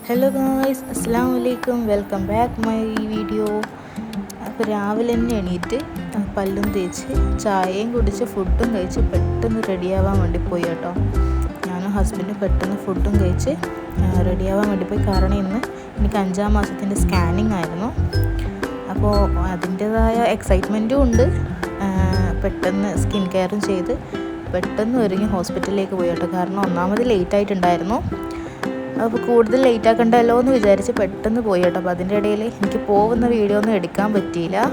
Hello guys, അസ്സലാമു അലൈക്കും. Welcome back my video. അപ്പോൾ രാവിലെ തന്നെ എണീറ്റ് പല്ലും തേച്ച് ചായയും കുടിച്ച് ഫുഡും കഴിച്ച് പെട്ടെന്ന് റെഡിയാവാൻ വേണ്ടി പോയി കേട്ടോ. ഞാനും ഹസ്ബൻഡും പെട്ടെന്ന് ഫുഡും കഴിച്ച് റെഡിയാവാൻ വേണ്ടി പോയി. കാരണം ഇന്ന് എനിക്ക് 5-ാം മാസത്തിൻ്റെ സ്കാനിങ് ആയിരുന്നു. അപ്പോൾ അതിൻ്റേതായ എക്സൈറ്റ്മെൻറ്റും ഉണ്ട്. പെട്ടെന്ന് സ്കിൻ കെയറും ചെയ്ത് പെട്ടെന്ന് ഒരുങ്ങി ഹോസ്പിറ്റലിലേക്ക് പോയി കേട്ടോ. കാരണം ഒന്നാമത് ലേറ്റ് ആയിട്ടുണ്ടായിരുന്നു. അപ്പോൾ കൂടുതൽ ലേറ്റ് ആക്കണ്ടല്ലോ എന്ന് വിചാരിച്ച് പെട്ടെന്ന് പോയി കേട്ടോ. അപ്പോൾ അതിൻ്റെ ഇടയിൽ എനിക്ക് പോകുന്ന വീഡിയോ ഒന്നും എടുക്കാൻ പറ്റിയില്ല.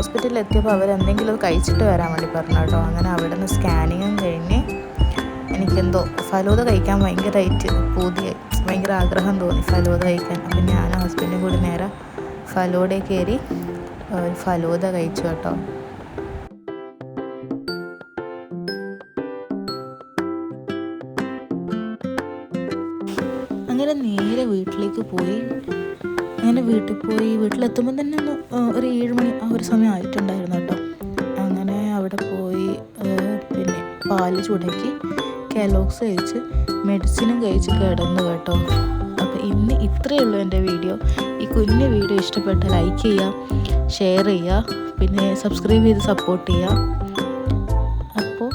ഹോസ്പിറ്റലിൽ എത്തിയപ്പോൾ അവരെന്തെങ്കിലും കഴിച്ചിട്ട് വരാൻ വേണ്ടി പറഞ്ഞു കേട്ടോ. അങ്ങനെ അവിടെ നിന്ന് സ്കാനിങ്ങും കഴിഞ്ഞ് എനിക്കെന്തോ ഫലൂദ കഴിക്കാൻ ഭയങ്കരമായിട്ട് ഭയങ്കര ആഗ്രഹം തോന്നി ഫലൂദ കഴിക്കാൻ. അപ്പം ഞാനും ഹസ്ബൻഡും കൂടി നേരെ ഫലൂദയിൽ കയറി ഫലൂദ കഴിച്ചു കേട്ടോ. അങ്ങനെ നേരെ വീട്ടിലേക്ക് പോയി. അങ്ങനെ വീട്ടിലെത്തുമ്പോൾ തന്നെ ഒരു 7 മണി ആ ഒരു സമയം ആയിട്ടുണ്ടായിരുന്നു കേട്ടോ. അങ്ങനെ അവിടെ പോയി പിന്നെ പാല് ചൂടാക്കി കെലോഗ്സ് കഴിച്ച് മെഡിസിനും കഴിച്ച് കിടന്നു കേട്ടോ. അപ്പോൾ ഇന്ന് ഇത്രയേ ഉള്ളൂ എൻ്റെ വീഡിയോ. ഈ കുഞ്ഞു വീഡിയോ ഇഷ്ടപ്പെട്ടാൽ ലൈക്ക് ചെയ്യുക, ഷെയർ ചെയ്യുക, പിന്നെ സബ്സ്ക്രൈബ് ചെയ്ത് സപ്പോർട്ട് ചെയ്യുക. അപ്പോൾ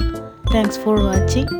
താങ്ക്സ് ഫോർ വാച്ചിങ്.